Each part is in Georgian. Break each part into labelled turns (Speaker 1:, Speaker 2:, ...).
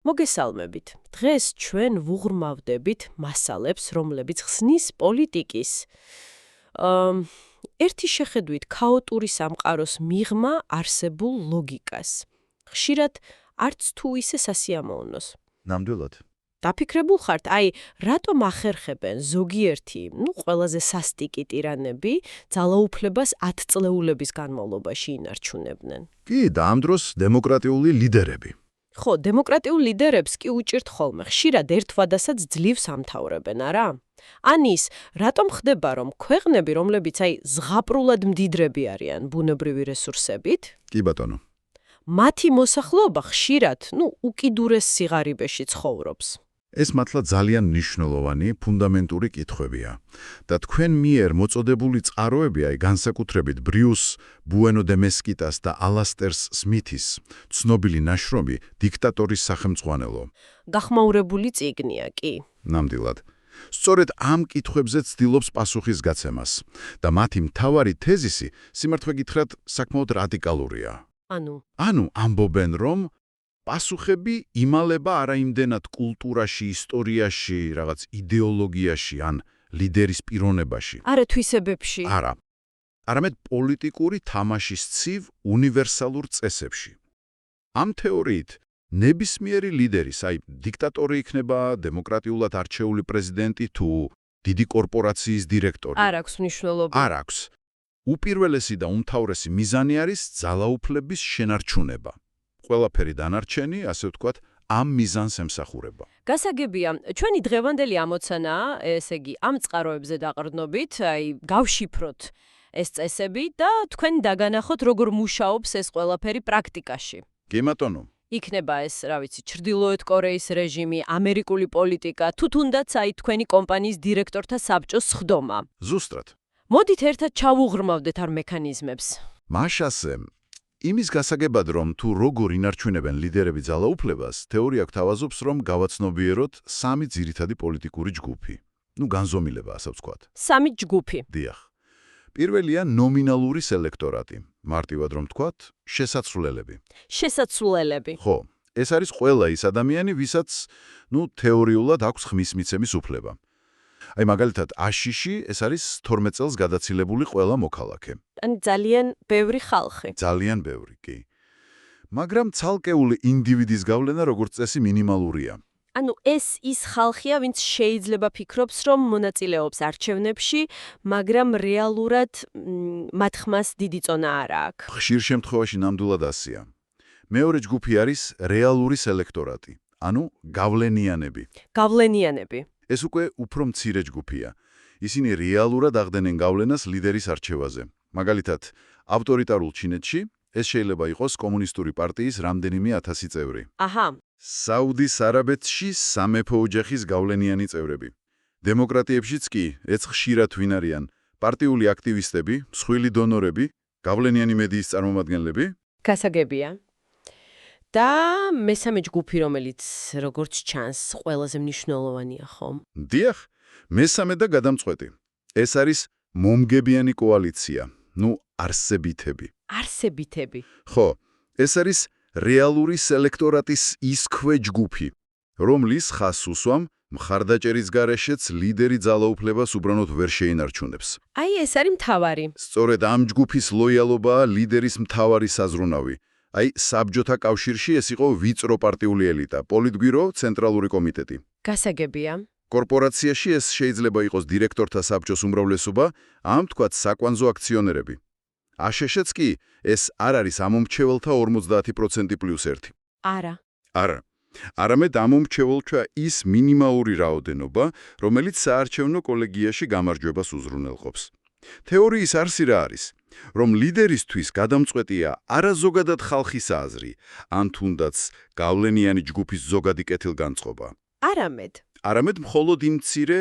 Speaker 1: მოგესალმებით. დღეს ჩვენ ვუღრმავდებით მასალებს, რომლებიც ხსნის პოლიტიკის ერთი შეხედვით ქაოტური სამყაროს მიღმა არსებულ ლოგიკას. ხშირად არც თუ ისე სასიამოვნოს.
Speaker 2: ნამდვილად.
Speaker 1: დაფიქრებულ ხართ, რატომ ახერხებენ ზოგიერთი, ყველაზე სასტიკი ტირანები ძალაუფლებას 10 წლეულების განმავლობაში ინარჩუნებდნენ?
Speaker 2: კი, და ამ დროს დემოკრატიული ლიდერები.
Speaker 1: ხო, დემოკრატიულ ლიდერებს კი უჭირთ ხოლმე, ხშირად ერთვადასაც ძლივს ამთავრებენ, არა? ან ის, რატომ ხდება, რომ ქვეყნები, რომლებიც ზღაპრულად მდიდრები არიან ბუნებრივი რესურსებით,
Speaker 2: კი ბატონო.
Speaker 1: მათი მოსახლეობა ხშირად, უკიდურეს სიღარიბეში ცხოვრობს.
Speaker 2: ეს მართლა ძალიან მნიშვნელოვანი, ფუნდამენტური კითხვებია. და თქვენ მიერ მოწოდებული წყაროები, განსაკუთრებით ბრიუს ბუენო დე მესკიტას და ალასტერს სმითის ცნობილი ნაშრომი დიქტატორის სახელმწიფო.
Speaker 1: გახმაურებული წიგნია, კი.
Speaker 2: ნამდვილად. სწორედ ამ კითხვებზე ცდილობს პასუხის გაცემას და მათი მთავარი თეზისი, სიმართლე გითხრათ, საკმაოდ რადიკალურია. ანუ ამბობენ, რომ პასუხები იმალება არაიმდენად კულტურაში, ისტორიაში, რაღაც იდეოლოგიაში ან ლიდერის პიროვნებაში.
Speaker 1: არა თვისებებში.
Speaker 2: არა. არამედ პოლიტიკური თამაშის ცივ უნივერსალურ წესებში. ამ თეორიით ნებისმიერი ლიდერის, დიქტატორი იქნება, დემოკრატიულად არჩეული პრეზიდენტი თუ დიდი კორპორაციის დირექტორი.
Speaker 1: არ აქვს მნიშვნელობა.
Speaker 2: არ აქვს. უპირველესი და უმთავრესი მიზანი არის ძალაუფლების შენარჩუნება. ყველაფერი დანარჩენი, ასე ვთქვათ, ამ მიზანს ემსახურება.
Speaker 1: გასაგებია, ჩვენი დღევანდელი ამოცანაა, ესე იგი, ამ წყაროებზე დაყრდნობით, გავშიფროთ ეს წესები და თქვენ დაგანახოთ, როგორ მუშაობს ეს ყველაფერი პრაქტიკაში.
Speaker 2: კი ბატონო.
Speaker 1: იქნება ეს, ჩრდილოეთ კორეის რეჟიმი, ამერიკული პოლიტიკა, თუ თუნდაც თქვენი კომპანიის დირექტორთა საბჭოს სხდომა.
Speaker 2: ზუსტად.
Speaker 1: მოდით ერთად ჩავუღრმავდეთ ამ მექანიზმებს.
Speaker 2: მაშასე, იმის გასაგებად, რომ თუ როგორ ინარჩუნებენ ლიდერები ძალაუფლებას, თეორია გვთავაზობს, რომ გავაცნობიეროთ 3 ძირითადი პოლიტიკური ჯგუფი. განზომილება, ასე ვთქვათ.
Speaker 1: 3 ჯგუფი.
Speaker 2: დიახ. პირველია ნომინალური ელექტორატი. მარტივად რომ ვთქვათ, შესაძლებლები.
Speaker 1: შესაძლებლები.
Speaker 2: ხო, ეს არის ყველა ის ადამიანი, ვისაც, თეორიულად აქვს ხმის მიცემის უფლება. მაგალითად, აშიში ეს არის 12 წელს გადაცილებული ყველა მოქალაქე.
Speaker 1: ძალიან ბევრი ხალხი.
Speaker 2: ძალიან ბევრი, კი. მაგრამ ცალკეული ინდივიდის გავლენა როგორც წესი მინიმალურია.
Speaker 1: ეს ის ხალხია, ვინც შეიძლება ფიქრობს, რომ მონაწილეობს არჩევნებში, მაგრამ რეალურად მათ ხმას დიდი წონა არ აქვს.
Speaker 2: ხშირ შემთხვევაში ნამდვილად ასია. მეორე ჯგუფი არის რეალური ელექტორატი, გავლენიანები.
Speaker 1: გავლენიანები.
Speaker 2: ეს უკვე უფრო მცირე ჯგუფია. ისინი რეალურად აღდენენ გავლენას ლიდერის არჩევაზე. მაგალითად, ავტორიტარულ ჩინეთში ეს შეიძლება იყოს კომუნისტური პარტიის რამდენიმე 1000 წევრი. საუდის არაბეთში სამეფო ოჯახის გავლენიანი წევრები. დემოკრატიებშიც კი ეს ხშირად ვინ არიან? პარტიული აქტივისტები, მსხვილი დონორები, გავლენიანი მედიის წარმომადგენლები.
Speaker 1: გასაგებია. და მესამე ჯგუფი, რომელიც როგორც ჩანს, ყველაზე მნიშვნელოვანია, ხომ?
Speaker 2: დიახ, მესამე და გადამწყვეტი. ეს არის მომგებიანი კოალიცია, არსებითები.
Speaker 1: არსებითები.
Speaker 2: ხო, ეს არის რეალური ელექტორატის ის ქვეჯგუფი, რომლის ხაზს უსვამ მხარდაჭერის გარეშეც ლიდერი ძალაუფლებას უბრალოდ ვერ შეინარჩუნებს.
Speaker 1: ეს არის მთავარი.
Speaker 2: სწორედ ამ ჯგუფის ლოიალობაა ლიდერის მთავარი საზრუნავი. საბჭოთა კავშირში ეს იყო ვიწრო პარტიული ელიტა, პოლიტბირო, ცენტრალური კომიტეტი.
Speaker 1: გასაგებია.
Speaker 2: კორპორაციაში ეს შეიძლება იყოს დირექტორთა საბჭოს უმრავლესობა, თქვათ საკვანძო აქციონერები. აშშ-ც კი ეს არ არის ამომრჩეველთა 50% + 1.
Speaker 1: არა.
Speaker 2: არა. არამედ ამომრჩეველთა ის მინიმალური რაოდენობა, რომელიც საარჩევნო კოლეგიაში გამარჯვებას უზრუნველყოფს. თეორიის არსი რა არის? რომ ლიდერისთვის გადამწყვეტია არა ზოგადად ხალხის აზრი, ან თუნდაც გავლენიანი ჯგუფის ზოგადი კეთილგანწყობა. არამედ მხოლოდ იმ მცირე,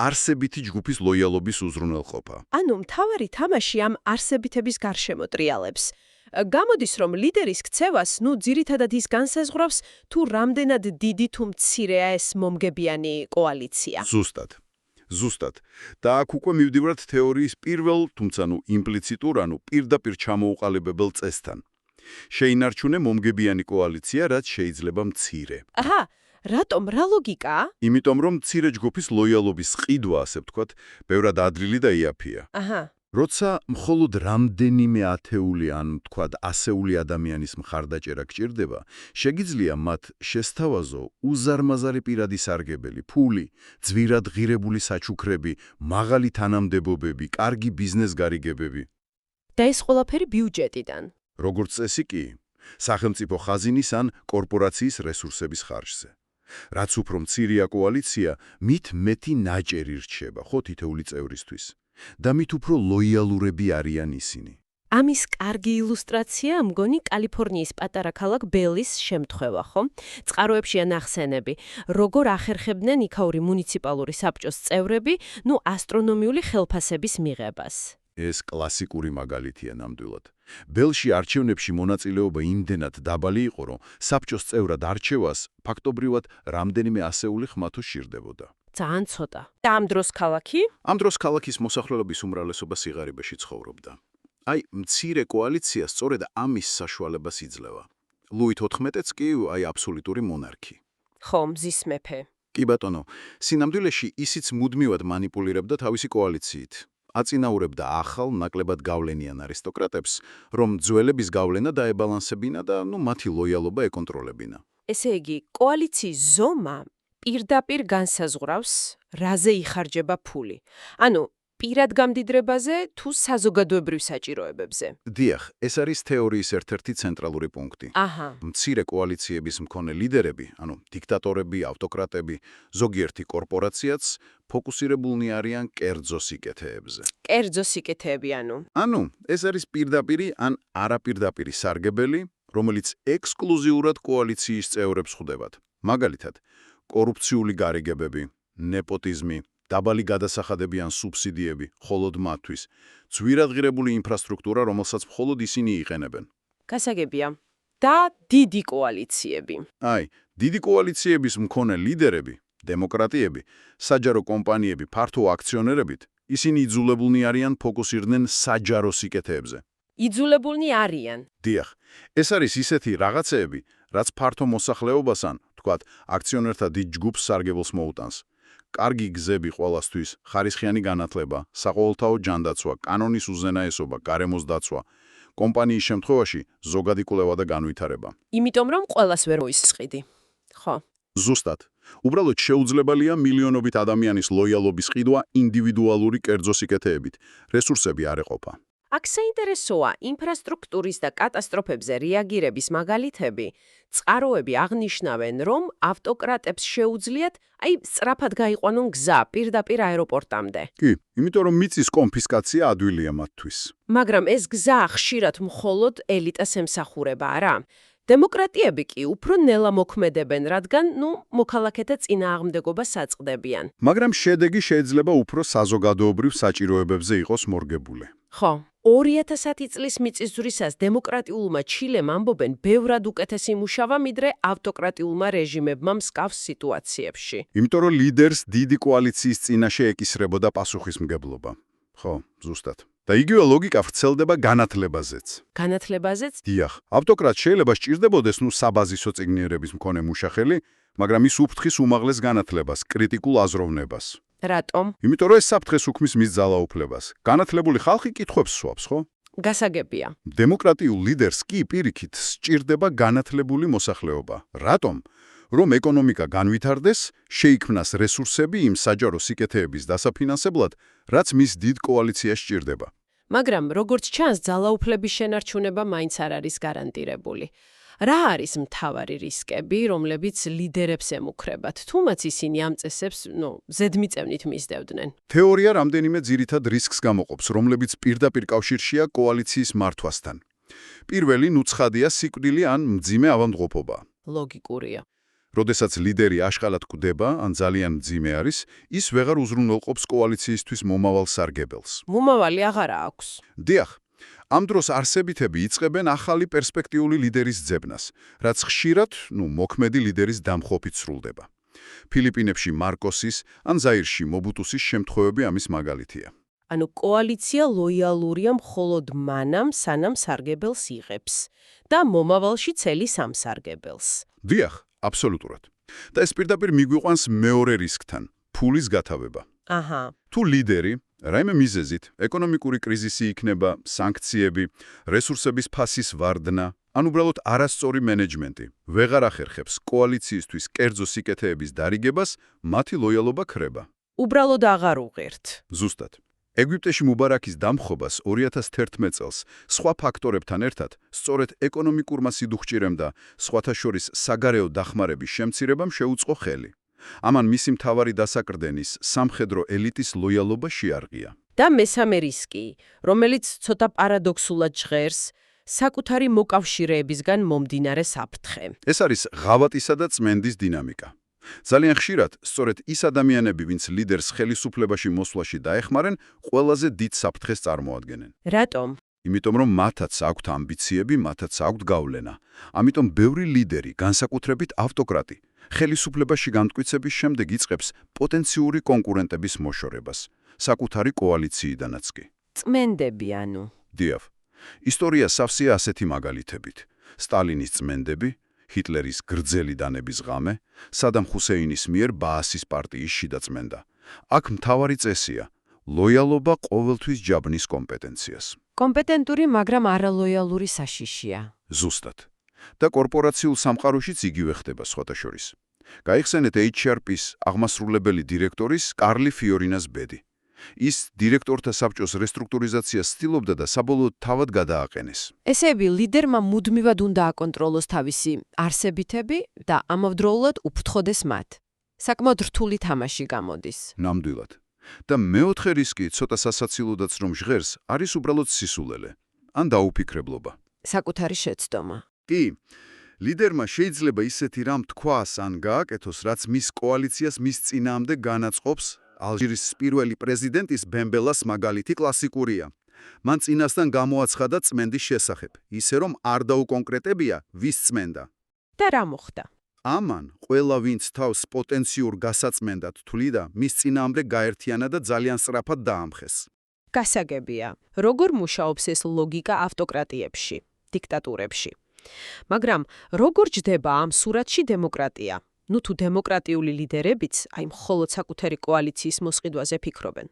Speaker 2: არსებითი ჯგუფის ლოიალობის უზრუნველყოფა.
Speaker 1: მთავარი თამაში ამ არსებითების გარშემო ტრიალებს. გამოდის, რომ ლიდერის ქცევას, ძირითადად ის განსაზღვრავს, თუ რამდენად დიდი თუ მცირეა ეს მომგებიანი კოალიცია.
Speaker 2: ზუსტად. და აქ უკვე მივდივართ თეორიის პირველ, თუმცა იმპლიციტურ, პირდაპირ ჩამოუყალიბებელ წესთან. შეინარჩუნე მომგებიანი კოალიცია, რაც შეიძლება მცირე.
Speaker 1: აჰა, რატომ, რა ლოგიკაა?
Speaker 2: იმიტომ რომ მცირე ჯგუფის ლოიალობის ყიდვა, ასე ვთქვათ, ბევრად ადრილი და იაფია.
Speaker 1: აჰა.
Speaker 2: როცა მხოლოდ რამდენიმე ათეული ან ვთქვათ ასეული ადამიანის მხარდაჭერა გჭირდება, შეგიძლია მათ შესთავაზო უზარმაზარი პირადი სარგებელი, ფული, ძვირად ღირებული საჩუქრები, მაღალი თანამდებობები, კარგი ბიზნეს გარიგებები.
Speaker 1: და ეს ყველაფერი ბიუჯეტიდან.
Speaker 2: როგორც წესი კი, სახელმწიფო ხაზინის ან კორპორაციის რესურსების ხარჯზე. რაც უფრო მცირეა კოალიცია, მით მეტი ნაჭერი რჩება, ხო თითოეული წევრისთვის. და მით უფრო ლოიალურები არიან ისინი.
Speaker 1: ამის კარგი ილუსტრაცია მგონი კალიფორნიის პატარა ქალაქ ბელის შემთხვევა, ხო? წყაროებშია ნახსენები, როგორ ახერხებდნენ იქაური მუნიციპალური საბჭოს წევრები, ასტრონომიული ხელფასების მიღებას.
Speaker 2: ეს კლასიკური მაგალითია ნამდვილად. ბელში არჩევნებში მონაწილეობა იმდენად დაბალი იყო, რომ საბჭოს წევრად არჩევას ფაქტობრივად რამდენიმე ასეული ხმა თუ სჭირდებოდა.
Speaker 1: ძალიან ცოტა. და ამ დროს ქალაქი?
Speaker 2: ამ დროს ქალაქის მოსახლეობის უმრავლესობა სიღარიბეში ცხოვრობდა. აი, მცირე კოალიცია სწორედ ამის საშუალებას იძლევა. ლუი 14-ს კი აბსოლუტური მონარქი.
Speaker 1: ხო, მზის მეფე.
Speaker 2: კი ბატონო, სინამდვილეში ისიც მუდმივად მანიპულირებდა თავისი კოალიციით. აწინაურებდა ახალ, ნაკლებად გავლენიან არისტოკრატებს, რომ ძველების გავლენა დაებალანსებინა და მათი ლოიალობა ეკონტროლებინა.
Speaker 1: ესე იგი, კოალიციის ზომა პირდაპირ განსაზღვრავს, რაზე იხარჯება ფული. ანუ, პირად გამდიდრებაზე თუ საზოგადოებრივ საჭიროებებზე.
Speaker 2: დიახ, ეს არის თეორიის ერთ-ერთი ცენტრალური პუნქტი.
Speaker 1: აჰა.
Speaker 2: მცირე კოალიციების მქონე ლიდერები, დიქტატორები, ავტოკრატები, ზოგიერთი კორპორაციაც ფოკუსირებულნი არიან კერძო სიკეთეებზე.
Speaker 1: კერძო სიკეთეები,
Speaker 2: ეს არის პირდაპირი ან არაპირდაპირი სარგებელი, რომელიც ექსკლუზიურად კოალიციის წევრებს ხვდებათ. მაგალითად, კორუფციული გარიგებები, ნეპოტიზმი, დაბალი გადასახადები ან სუბსიდიები, მხოლოდ მათთვის, ძვირად ღირებული ინფრასტრუქტურა, რომელსაც მხოლოდ ისინი იყენებენ.
Speaker 1: გასაგებია. და დიდი კოალიციები.
Speaker 2: აი, დიდი კოალიციების მქონე ლიდერები, დემოკრატიები, საჯარო კომპანიები ფართო აქციონერებით, ისინი იძულებულნი არიან ფოკუსირდნენ საჯარო სიკეთეებზე.
Speaker 1: იძულებულნი არიან.
Speaker 2: დიახ, ეს არის ისეთი რაღაცეები, რაც ფართო მოსახლეობას ან, ვთქვათ, აქციონერთა დიდ ჯგუფს სარგებელს მოუტანს. კარგი გზები ყველასთვის, ხარისხიანი განათლება, საყოველთაო ჯანდაცვა, კანონის უზენაესობა, გარემოს დაცვა, კომპანიის შემთხვევაში ზოგადი კვლევა და განვითარება.
Speaker 1: იმიტომ რომ ყველას ვერ მოისყიდი. ხო.
Speaker 2: ზუსტად. უბრალოდ შეუძლებელია მილიონობით ადამიანის ლოიალობის ყიდვა ინდივიდუალური კერძო სიკეთეებით. რესურსები არ ეყოფა.
Speaker 1: აქ საინტერესოა ინფრასტრუქტურის და კატასტროფებზე რეაგირების მაგალითები. წყაროები აღნიშნავენ, რომ ავტოკრატებს შეუძლიათ სწრაფად გაიყვანონ გზა პირდაპირ აეროპორტამდე.
Speaker 2: კი, იმიტომ რომ მიწის კონფისკაცია ადვილია მათთვის.
Speaker 1: მაგრამ ეს გზა ხშირად მხოლოდ ელიტას ემსახურება, არა? დემოკრატიები კი უფრო ნელა მოქმედებენ, რადგან, მოქალაქეთა წინააღმდეგობას აწყდებიან.
Speaker 2: მაგრამ შედეგი შეიძლება უფრო საზოგადოებრივ საჭიროებებზე იყოს მორგებული.
Speaker 1: ხო. 2010 წლის მიწისძვრისას დემოკრატიულმა ჩილემ ამბობენ ბევრად უკეთესი მუშავა, ვიდრე ავტოკრატიულმა რეჟიმებმა მსგავს სიტუაციებში.
Speaker 2: იმიტომ რომ ლიდერს დიდი კოალიციის წინაშე ეკისრებოდა პასუხისმგებლობა. ხო, ზუსტად. და იგივე ლოგიკა ვრცელდება განათლებაზეც.
Speaker 1: განათლებაზეც?
Speaker 2: დიახ, ავტოკრატ შეიძლება სჭირდებოდეს საბაზისო წიგნიერების მქონე მუშახელი, მაგრამ ის უფრთხის უმაღლეს განათლებას, კრიტიკულ აზროვნებას.
Speaker 1: რატომ?
Speaker 2: იმიტომ რომ ეს საფრთხეს უქმნის მის ძალაუფლებას. განათლებული ხალხი კითხვებს სვავს, ხო?
Speaker 1: გასაგებია.
Speaker 2: დემოკრატიულ ლიდერს კი პირიქით სჭირდება განათლებული მოსახლეობა. რატომ? რომ ეკონომიკა განვითარდეს, შეიქმნას რესურსები იმ საჯარო სიკეთეების დასაფინანსებლად, რაც მის დიდ კოალიციას სჭირდება.
Speaker 1: მაგრამ როგორც ჩანს, ძალაუფლების შენარჩუნება მაინც არ არის გარანტირებული. რა არის მთავარი რისკები, რომლებიც ლიდერებს ემუქრებათ, თუმაც ისინი ამ წესებს, ზედმიწევნით მისდევდნენ?
Speaker 2: თეორია რამდენიმე ძირითად რისკს გამოყოფს, რომლებიც პირდაპირ კავშირშია კოალიციის მართვასთან. პირველი ცხადია სიკვდილი ან მძიმე ავადმყოფობა.
Speaker 1: ლოგიკურია.
Speaker 2: როდესაც ლიდერი აშკარად გვდება, ან ძალიან მძიმე არის, ის ვეღარ უზრუნველყოფს კოალიციისთვის მომავალ სარგებელს.
Speaker 1: მომავალი აღარა აქვს.
Speaker 2: დიახ, ამ დროს არსებითები იწყებენ ახალი პერსპექტიული ლიდერის ძებნას, რაც ხშირად, მოქმედი ლიდერის დამხობით სრულდება. ფილიპინებში მარკოსის ან ზაირში მობუტუსის შემთხვევები ამის მაგალითია.
Speaker 1: ანუ კოალიცია ლოიალურია მხოლოდ მანამ, სანამ სარგებელს იღებს და მომავალში ცელი სამსარგებელს.
Speaker 2: დიახ, აბსოლუტურად. და ეს პირდაპირ მიგვიყვანს მეორე რისკთან, ფულის გათავება.
Speaker 1: აჰა.
Speaker 2: თუ ლიდერი რაიმე მიზეზით, ეკონომიკური კრიზისი იქნება, სანქციები, რესურსების ფასის ვარდნა, ან უბრალოდ არასწორი მენეჯმენტი, ვეღარ ახერხებს კოალიციისთვის კერძო სიკეთეების დარიგებას, მათი ლოიალობა ქრება.
Speaker 1: უბრალოდ აღარ უღერთ.
Speaker 2: ზუსტად. ეგვიპტეში მუბარაკის დამხობას 2011 წელს სხვა ფაქტორებთან ერთად სწორედ ეკონომიკურმა სიდუხჭირემ და სხვათა შორის საგარეო დახმარების შემცირებამ შეუწყო ხელი. ამან მისი მთავარი დასაკრდენის სამხედრო ელიტის ლოიალობა შეარღია.
Speaker 1: და მესამე რისკი, რომელიც ცოტა პარადოქსულად ჟღერს, საკუთარი მოკავშირეებისგან მომდინარე საფრთხე.
Speaker 2: ეს არის ღავატისა და წმენდის დინამიკა. ძალიან ხშირად, სწორედ ის ადამიანები, ვინც ლიდერს ხელისუფლებაში მოსვლაში დაეხმარენ, ყველაზე დიდ საფრთხეს წარმოადგენენ.
Speaker 1: რატომ?
Speaker 2: იმიტომ რომ მათაც აქვთ ამბიციები, მათაც აქვთ გავლენა. ამიტომ ბევრი ლიდერი, განსაკუთრებით ავტოკრატი, ხელისუფლებაში განმტკიცების შემდეგ იწყებს პოტენციური კონკურენტების მოშორებას, საკუთარი კოალიციიდანაც კი.
Speaker 1: წმენდები ანუ.
Speaker 2: დიახ. ისტორია სავსეა ასეთი მაგალითებით. სტალინის წმენდები, ჰიტლერის გრძელი დანების ღამე, სადამ ჰუსეინის მიერ ბაასის პარტიის შიდა წმენდა. აქ მთავარი წესია ლოიალობა ყოველთვის ჯაბნის კომპეტენციას.
Speaker 1: კომპეტენტური, მაგრამ არალოიალური საშიშია.
Speaker 2: ზუსტად. და კორპორაციულ სამყაროშიც იგივე ხდება სხვათა შორის. გაიხსენეთ HRP-ის აღმასრულებელი დირექტორის კარლი ფიორინას ბედი. ის დირექტორთა საბჭოს რესტრუქტურიზაციას ცდილობდა და საბოლოოდ თავად გადააყენეს.
Speaker 1: ესები ლიდერმა მუდმივად უნდა აკონტროლოს თავისი არსებითები და ამავდროულად უფრთხოდეს მათ. საკმაოდ რთული თამაში გამოდის.
Speaker 2: ნამდვილად. და მეოთხე რისკი, ცოტა სასაცილოდაც რომ ჟღერს, არის უბრალოდ სისულელე ან დაუფიქრებლობა.
Speaker 1: საკუთარი შეცდომა.
Speaker 2: კი, ლიდერმა შეიძლება ისეთი რამ თქვას ან გააკეთოს, რაც მის კოალიციას მის წინააღმდეგ განაწყობს. ალჟირის პირველი პრეზიდენტის ბემბელას მაგალითი კლასიკურია. მან წინასთან გამოაცხადა წმენდის შესახებ, ისე რომ არ დაუკონკრეტებია, ვის წმენდა.
Speaker 1: და რა მოხდა?
Speaker 2: ამან ყველა ვინც თავს პოტენციურ გასაწმენდად თვლიდა, მის წინააღმდეგ გაერთიანა და ძალიან სწრაფად დაამხეს.
Speaker 1: გასაგებია, როგორ მუშაობს ეს ლოგიკა ავტოკრატიებში, დიქტატურებში. მაგრამ როგორ ჯდება ამ სურათში დემოკრატია? ნუ თუ დემოკრატიული ლიდერებიც აი მხოლოდ საკუთარი კოალიციის მოსყიდვაზე ფიქრობენ.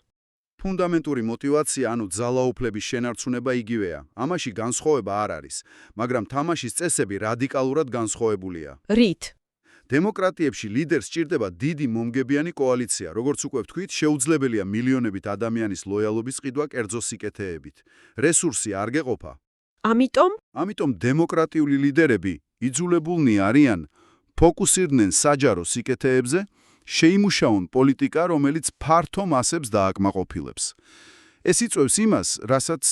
Speaker 2: ფუნდამენტური мотиваცია, ანუ ძალაუფლების შენარჩუნება იგივეა. ამაში განსხვავება არ არის, მაგრამ თამაშის წესები რადიკალურად განსხვავებულია.
Speaker 1: რით?
Speaker 2: დემოკრატიებში ლიდერს სჭირდება დიდი მომგებიანი კოალიცია, როგორც უკვე ვთქვით, შეუძლებელია მილიონობით ადამიანის ლოიალობის ყიდვა კერძო სიკეთეებით. რესურსი არ გეყოფა. ამიტომ დემოკრატიული ლიდერები იძულებულნი არიან ფოკუსირდნენ საჯარო სიკეთეებზე, შეიმუშაონ პოლიტიკა, რომელიც ფართო მასებს დააკმაყოფილებს. ეს იწვევს იმას, რასაც,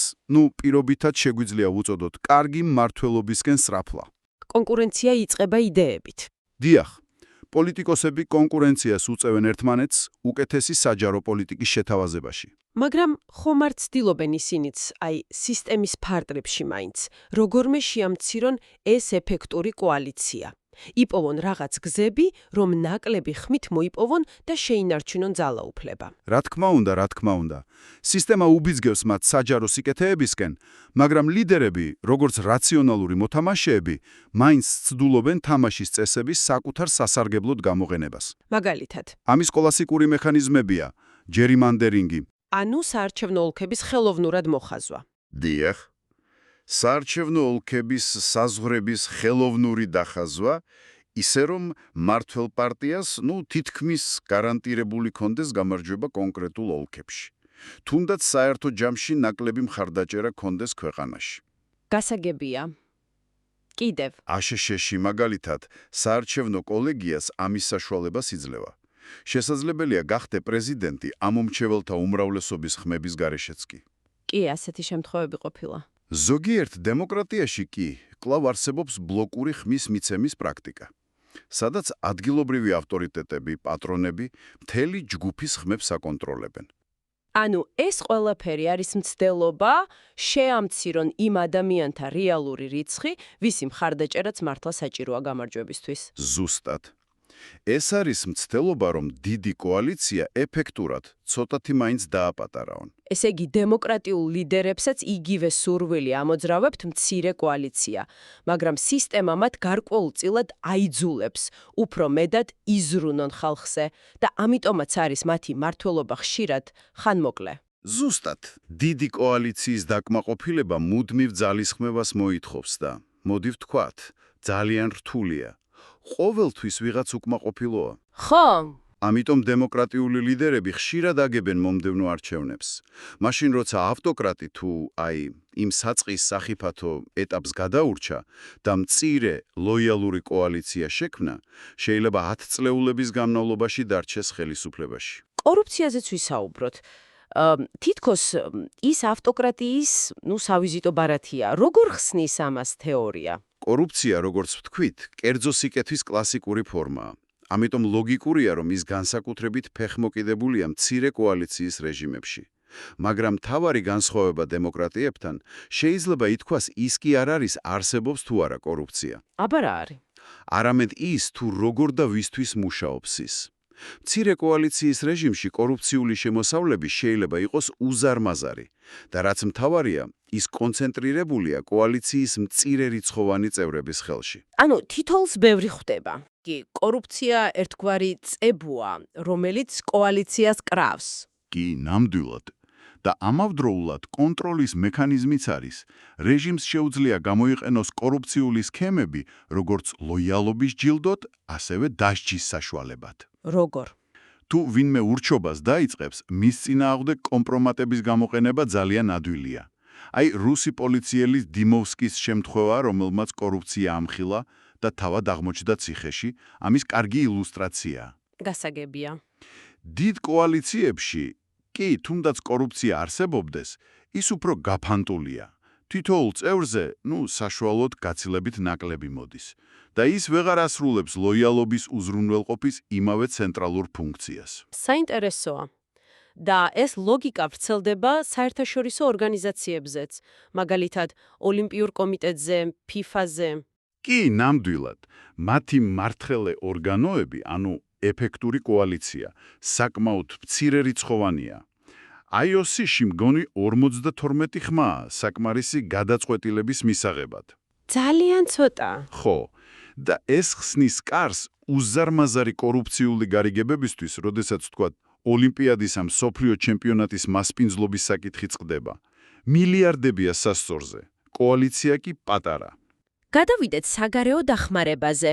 Speaker 2: პირობითად შეგვიძლია ვუწოდოთ კარგი მმართველობისკენ სწრაფლა.
Speaker 1: კონკურენცია იწყება იდეებით.
Speaker 2: დიახ, პოლიტიკოსები კონკურენციას უწევენ ერთმანეთს უკეთესი საჯარო პოლიტიკის შეთავაზებაში.
Speaker 1: მაგრამ ხომ არ ცდილობენ ისინიც, სისტემის ფარგლებში მაინც, როგორმე შეამცირონ ეს ეფექტური კოალიცია. იპოვონ რაღაც გზები, რომ ნაკლები ხმით მოიპოვონ და შეინარჩუნონ ძალაუფლება.
Speaker 2: რა თქმა უნდა. სისტემა უბიძგებს მათ საჯარო სიკეთეებისკენ, მაგრამ ლიდერები, როგორც რაციონალური მოთამაშეები, მაინც ცდილობენ თამაშის წესების საკუთარ სასარგებლოდ გამოყენებას.
Speaker 1: მაგალითად,
Speaker 2: ამის კლასიკური მექანიზმებია ჯერიმანდერინგი.
Speaker 1: ანუ საარჩევნო ოლქების ხელოვნურად მოხაზვა.
Speaker 2: დიახ. საარჩევნო ოლქების საზღვრების ხელოვნური დახაზვა, ისე რომ მმართველ პარტიას, თითქმის გარანტირებული კონდეს გამარჯვება კონკრეტულ ოლქებში. თუნდაც საერთო ჯამში ნაკლები მხარდაჭერა კონდეს ქვეყანაში.
Speaker 1: გასაგებია. კიდევ.
Speaker 2: აშშ-ში მაგალითად, საარჩევნო კოლეგიას ამის საშუალებას იძლევა. შესაძლებელია გახდე პრეზიდენტი ამომრჩეველთა უმრავლესობის ხმების გარეშეც კი.
Speaker 1: კი, ასეთი შემთხვევები ყოფილა.
Speaker 2: ზოგიერთ დემოკრატიაში კი კვლავ არსებობს ბლოკური ხმის მიცემის პრაქტიკა, სადაც ადგილობრივი ავტორიტეტები, პატრონები მთელი ჯგუფის ხმებს აკონტროლებენ.
Speaker 1: ანუ ეს ყველაფერი არის მცდელობა შეამცირონ იმ ადამიანთა რეალური რიცხვი, ვისი მხარდაჭერაც მართლა საჭიროა გამარჯვებისთვის.
Speaker 2: ზუსტად. ეს არის მცდელობა, რომ დიდი კოალიცია ეფექტურად ცოტათი მაინც დააპატარაონ.
Speaker 1: ესე იგი, დემოკრატიულ ლიდერებსაც იგივე სურვილი ამოძრავებთ მცირე კოალიცია, მაგრამ სისტემა მათ გარკვეულწილად აიძულებს, უფრო მეტად იზრუნონ ხალხზე და ამიტომაც არის მათი მმართველობა ხშირად ხანმოკლე.
Speaker 2: ზუსტად, დიდი კოალიციის დაკმაყოფილება მუდმივ ძალისხმევას მოითხოვს და, მოდი ვთქვათ, ძალიან რთულია. ყოველთვის ვიღაც უკმაყოფილოა.
Speaker 1: ხო,
Speaker 2: ამიტომ დემოკრატიული ლიდერები ხშირად აგებენ მომდევნო არჩევნებს. მაშინ როცა ავტოკრატი თუ იმ საწყის სახიფათო ეტაპს გადაურჩა და მწირე ლოიალური კოალიცია შექმნა, შეიძლება 10 წლეულების განმავლობაში დარჩეს ხელისუფლებაში.
Speaker 1: კორუფციაზეც ვისაუბროთ. თითქოს ის ავტოკრატიის, სავიზიტო ბარათია. როგორ ხსნის ამას თეორია?
Speaker 2: კორუფცია, როგორც ვთქვით, კერძო სიკეთის კლასიკური ფორმაა. ამიტომ ლოგიკურია, რომ ის განსაკუთრებით ფეხმოკიდებულია მცირე კოალიციის რეჟიმებში. მაგრამ მთავარი განსხვავება დემოკრატიებთან შეიძლება ითქვას ის კი არ არის არსებობს თუ არა კორუფცია.
Speaker 1: აბა რა არის?
Speaker 2: არამედ ის თუ როგორ და ვისთვის მუშაობს ის. მცირე კოალიციის რეჟიმში კორუფციული შემოსავლები შეიძლება იყოს უზარმაზარი და რაც მთავარია, ის კონცენტრირებულია კოალიციის მწირე რიცხოვანი წევრების ხელში.
Speaker 1: ანუ თითოეულს ბევრი ხვდება. კი, კორუფცია ერთგვარი წებუა, რომელიც კოალიციას კრავს.
Speaker 2: კი, ნამდვილად. და ამავდროულად კონტროლის მექანიზმიც არის. რეჟიმს შეუძლია გამოიყენოს კორუფციული სქემები, როგორც ლოიალობის ჯილდოდ, ასევე დასჯის საშუალებად.
Speaker 1: როგორ?
Speaker 2: თუ ვინმე ურჩობას დაიწყებს, მის წინააღმდეგ კომპრომატების გამოყენება ძალიან ადვილია. რუსი პოლიციელის დიმოვსკის შემთხვევა, რომელმაც კორუფცია ამხილა და თავად აღმოჩნდა ციხეში, ამის კარგი ილუსტრაციაა.
Speaker 1: გასაგებია.
Speaker 2: დიდ კოალიციებში კი, თუნდაც კორუფცია არსებობდეს, ის უფრო გაფანტულია. თითოეულ წევრზე, საშუალოდ გაცილებით ნაკლები მოდის. და ის ვეღარ ასრულებს ლოიალობის უზრუნველყოფის იმავე ცენტრალურ ფუნქციას.
Speaker 1: საინტერესოა. და ეს ლოგიკა ვრცელდება საერთაშორისო ორგანიზაციებზეც, მაგალითად, ოლიმპიურ კომიტეტზე, FIFA-ზე.
Speaker 2: კი, ნამდვილად, მათი მმართველი ორგანოები, ეფექტური კოალიცია, საკმაოდ მცირერიცხოვანია. IOC-ში მგონი 52 ხმაა საკმარისი გადაწყვეტილების მისაღებად.
Speaker 1: ძალიან ცოტა.
Speaker 2: ხო, და ეს ხსნის კარს უზარმაზარი კორუფციული გარიგებებისთვის, როდესაც ვთქვათ, ოლიმპიადის ამ მსოფლიო ჩემპიონატის მასპინძლობის საკითხი წყდება. მილიარდებია სასწორზე, კოალიცია კი პატარა.
Speaker 1: გადავიდეთ საგარეო დახმარებაზე.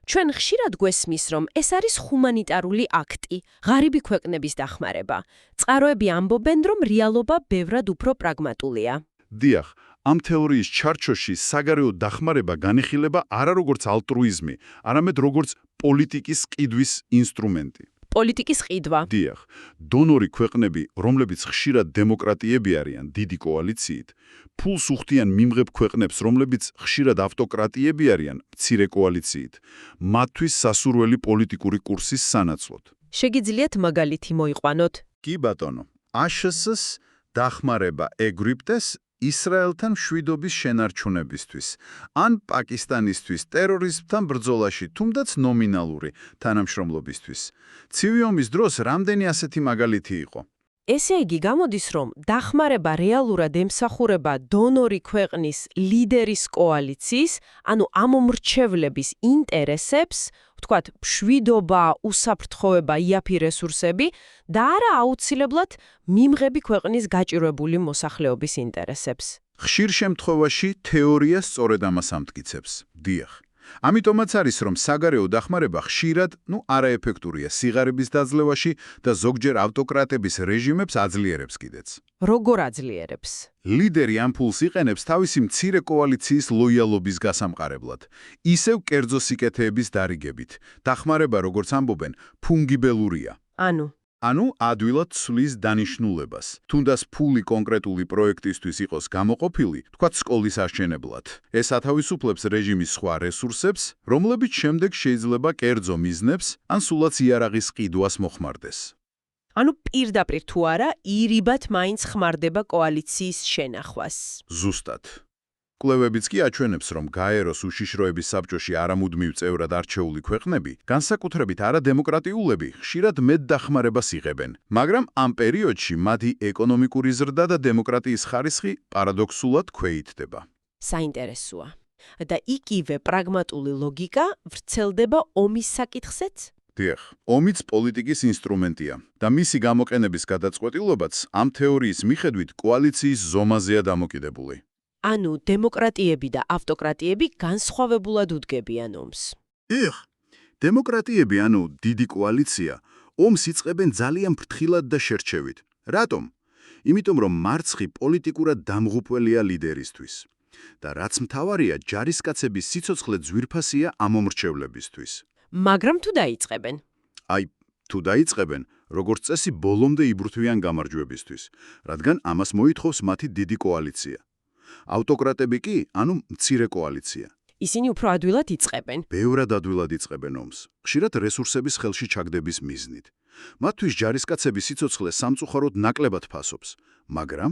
Speaker 1: ჩვენ ხშირად გვესმის, რომ ეს არის ჰუმანიტარული აქტი, ღარიბი ქვეყნების დახმარება. წყაროები ამბობენ, რომ რეალობა ბევრად უფრო პრაგმატულია.
Speaker 2: დიახ, ამ თეორიის ჩარჩოში საგარეო დახმარება განიხილება არა როგორც ალტრუიზმი, არამედ როგორც პოლიტიკის ყიდვის ინსტრუმენტი.
Speaker 1: პოლიტიკის ყიდვა.
Speaker 2: დიახ, დონორი ქვეყნები, რომლებიც ხშირად დემოკრატიები არიან დიდი კოალიციით, ფულს უხდიან მიმღებ ქვეყნებს, რომლებიც ხშირად ავტოკრატიები არიან მცირე კოალიციით, მათთვის სასურველი პოლიტიკური კურსის სანაცვლოდ.
Speaker 1: შეგიძლიათ მაგალითი მოიყვანოთ?
Speaker 2: კი ბატონო, ASHS-ს დახმარება ეგვიპტეს ისრაელთან მშვიდობის შენარჩუნებისთვის, ან პაკისტანისთვის ტერორიზმთან ბრძოლაში, თუნდაც ნომინალური თანამშრომლობისთვის. ცივი ომის დროს რამდენი ასეთი მაგალითი იყო.
Speaker 1: ესე იგი, გამოდის, რომ დახმარება რეალურად ემსახურება დონორი ქვეყნის ლიდერის კოალიციის, ამ მომრჩევლების ინტერესებს, ვთქვათ, მშვიდობა, უსაფრთხოება, იაფი რესურსები და არა აუცილებლად მიმღები ქვეყნის გაჭირვებული მოსახლეობის ინტერესებს.
Speaker 2: ხშირ შემთხვევაში თეორია სწორედ ამას ამტკიცებს. დიახ. ამიტომაც არის, რომ საგარეო დახმარება ხშირად, არაეფექტურია სიღარიბის დაძლევაში და ზოგჯერ ავტოკრატების რეჟიმებს აძლიერებს კიდეც.
Speaker 1: როგორ აძლიერებს?
Speaker 2: ლიდერი ამ ფულს იყენებს თავისი მცირე კოალიციის ლოიალობის გასამყარებლად, ისევ კერძო სიკეთეების დარიგებით. დახმარება, როგორც ამბობენ, ფუნგიბელურია. ანუ ადვილად ცვლის დანიშნულებას. თუნდაც ფული კონკრეტული პროექტისთვის იყოს გამოყოფილი, თქვათ სკოლის აშენებლად. ეს ათავისუფლებს რეჟიმის სხვა რესურსებს, რომლებიც შემდეგ შეიძლება კერძო მიზნებს ან სულაც იარაღის ყიდვას მოხმარდეს.
Speaker 1: პირდაპირ თუ არა, ირიბად მაინც ხმარდება კოალიციის შენახვას.
Speaker 2: ზუსტად. კვლევებიც კი აჩვენებს, რომ გაეროს უშიშროების საბჭოში არამუდმივ წევრად არჩეული ქვეყნები, განსაკუთრებით არადემოკრატიულები, ხშირად მეტ დახმარებას იღებენ. მაგრამ ამ პერიოდში მათი ეკონომიკური ზრდა და დემოკრატიის ხარისხი პარადოქსულად ქვეითდება.
Speaker 1: საინტერესოა. და იგივე პრაგმატული ლოგიკა ვრცელდება ომის საკითხზეც?
Speaker 2: დიახ, ომიც პოლიტიკის ინსტრუმენტია და მისი გამოყენების გადაწყვეტილობაც ამ თეორიის მიხედვით კოალიციის ზომაზეა დამოკიდებული.
Speaker 1: ანუ დემოკრატიები და ავტოკრატიები განსხვავებულად უდგებიან ომს.
Speaker 2: ეხ, დემოკრატიები, ანუ დიდი კოალიცია, ომს იწყებენ ძალიან ფრთხილად და შერჩევით. რატომ? იმიტომ რომ მარცხი პოლიტიკურად დამღუპველია ლიდერისთვის. და რაც მთავარია, ჯარისკაცების სიცოცხლე ძვირფასია ამომრჩევლებისთვის.
Speaker 1: მაგრამ თუ დაიწყებენ?
Speaker 2: აი, თუ დაიწყებენ, როგორც წესი ბოლომდე იბრუნებიან გამარჯვებისთვის, რადგან ამას მოითხოვს მათი დიდი კოალიცია. ავტოკრატები კი, ანუ მცირე კოალიცია.
Speaker 1: ისინი უფრო ადვილად იწყებენ.
Speaker 2: ბევრად ადვილად იწყებენ ომს, ხშირად რესურსების ხელში ჩაგდების მიზნით. მათთვის ჯარისკაცების სიცოცხლე სამწუხაროდ ნაკლებად ფასობს, მაგრამ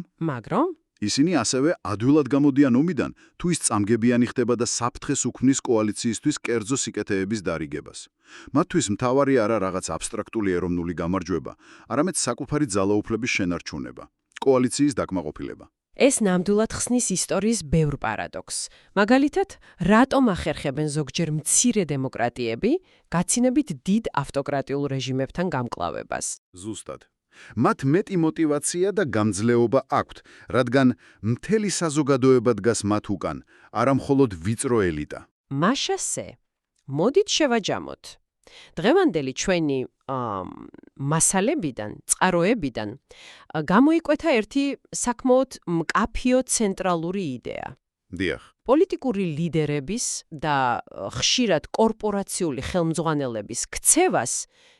Speaker 2: ისინი ასევე ადვილად გამოდიან ომიდან, თუ ის წამგებიანი ხდება და საფრთხეს უქმნის კოალიციისთვის კერძო სიკეთეების დარიგებას. მათთვის მთავარი არა რაღაც აბსტრაქტული ეროვნული გამარჯვება, არამედ საკუთარი ძალაუფლების შენარჩუნება, კოალიციის დაკმაყოფილება.
Speaker 1: ეს ნამდვილად ხსნის ისტორიის ბევრ პარადოქსს. მაგალითად, რატომ ახერხებენ ზოგჯერ მცირე დემოკრატიები გაცინებით დიდ ავტოკრატიულ რეჟიმებთან გამკლავებას?
Speaker 2: ზუსტად. მათ მეტი мотиваცია და გამძლეობა აქვთ, რადგან მთელი საზოგადოება დგას მათ უკან, არა მხოლოდ ვიწრო ელიტა.
Speaker 1: მაშასე, მოდით შევაჯამოთ. დღევანდელი ჩვენი მასალებიდან, წყაროებიდან გამოიკვეთა ერთი საკმაოდ მკაფიო ცენტრალური იდეა.
Speaker 2: დიახ.
Speaker 1: პოლიტიკური ლიდერების და ხშირად კორპორაციული ხელმძღვანელების ქცევას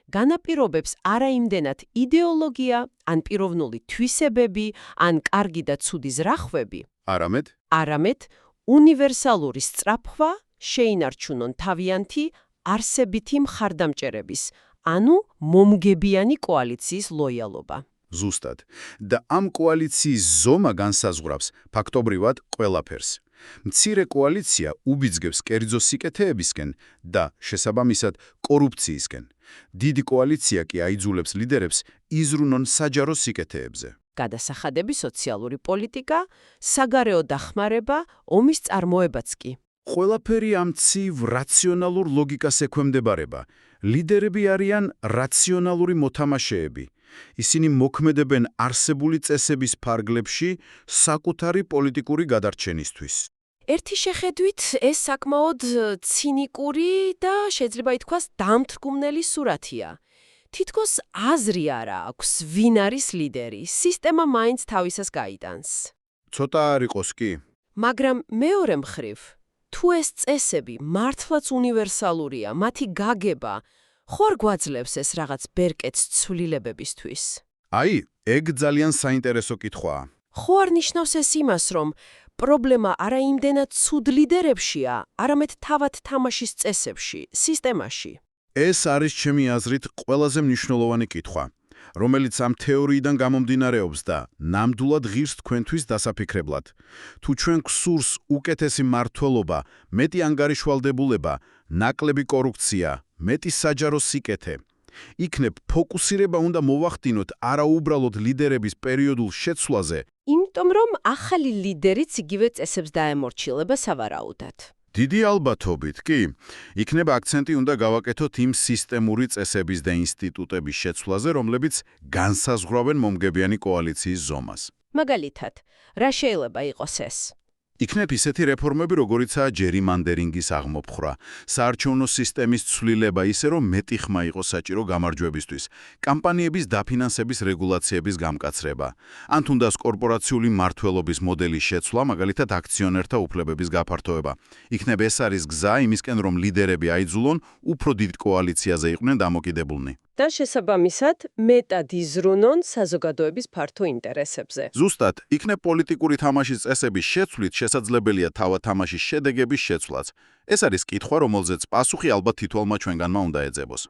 Speaker 1: განაპირობებს არა იმდენად იდეოლოგია, ან პიროვნული თვისებები, ან კარგი და ცუდი ზრახვები, არამედ უნივერსალური სწრაფვა შეინარჩუნონ თავიანთი არსებითი მხარდამჭერების, ანუ მომგებიანი კოალიციის ლოიალობა.
Speaker 2: ზუსტად. და ამ კოალიციის ზომა განსაზღვრავს ფაქტობრივად ყველაფერს. მცირე კოალიცია უბიძგებს კერძო სიკეთეებისკენ და შესაბამისად კორუფციისკენ. დიდი კოალიცია კი აიძულებს ლიდერებს იზრუნონ საჯარო სიკეთეებზე.
Speaker 1: გადასახადები, სოციალური პოლიტიკა, საგარეო დახმარება, ომის წარმოებაც კი.
Speaker 2: ყველაფერი ამ ცივ რაციონალურ ლოგიკას ექვემდებარება. ლიდერები არიან რაციონალური მოთამაშეები. ისინი მოქმედებენ არსებული წესების ფარგლებში საკუთარი პოლიტიკური გადარჩენისთვის.
Speaker 1: ერთი შეხედვით ეს საკმაოდ ცინიკური და შეიძლება ითქვას დამთრგუნელი სურათია. თითქოს აზრი არა აქვს, ვინ არის ლიდერი, სისტემა მაინც თავისას გაიტანს.
Speaker 2: ცოტა არ იყოს კი.
Speaker 1: მაგრამ მეორე მხრივ, თუ ეს წესები მართლაც უნივერსალურია, მათი გაგება ხო არ გვაძლევს ეს რაღაც ბერკეტს ცვლილებებისთვის?
Speaker 2: აი, ეგ ძალიან საინტერესო კითხვაა.
Speaker 1: ხო არ ნიშნავს ეს იმას, რომ პრობლემა არა იმდენად ცუდ ლიდერებშია, არამედ თავად თამაშის წესებში, სისტემაში?
Speaker 2: ეს არის ჩემი აზრით ყველაზე მნიშვნელოვანი კითხვა, რომელიც ამ თეორიიდან გამომდინარეობს და ნამდვილად ღირს თქვენთვის დასაფიქრებლად. თუ ჩვენ გვსურს უკეთესი მმართველობა, მეტი ანგარიშვალდებულება, ნაკლები კორუფცია, მეტი საჯარო სიკეთე, იქნებ ფოკუსირება უნდა მოვახდინოთ არა უბრალოდ ლიდერების პერიოდულ შეცვლაზე,
Speaker 1: იმიტომ რომ ახალი ლიდერიც იგივე წესებს დაემორჩილება სავარაუდოდ.
Speaker 2: დიდი ალბათობით კი, იქნებ აქცენტი უნდა გავაკეთოთ იმ სისტემური წესების და ინსტიტუტების შეცვლაზე, რომლებიც განსაზღვრავენ მომგებიანი კოალიციის ზომას.
Speaker 1: მაგალითად, რა შეიძლება იყოს ეს?
Speaker 2: იქნებ ისეთი რეფორმები, როგორიცაა ჯერიმანდერინგის აღმოფხვრა, საარჩევნო სისტემის ცვლილება ისე, რომ მეტი ხმა იყოს საჭირო გამარჯვებისთვის, კამპანიების დაფინანსების რეგულაციების გამკაცრება, ან თუნდაც კორპორაციული მმართველობის მოდელის შეცვლა, მაგალითად აქციონერთა უფლებების გაფართოება. იქნებ ეს არის გზა იმისკენ, რომ ლიდერები აიძულონ უფრო დიდ კოალიციაზე იყვნენ დამოკიდებულნი.
Speaker 1: და შესაბამისად, მეტად იზრუნონ საზოგადოების ფართო ინტერესებზე.
Speaker 2: ზუსტად, იქნებ პოლიტიკური თამაშის წესების შეცვლით შესაძლებელია თავად თამაშის შედეგების შეცვლაც. ეს არის კითხვა, რომელზეც პასუხი ალბათ თითოეულმა ჩვენგანმა უნდა ეძებოს.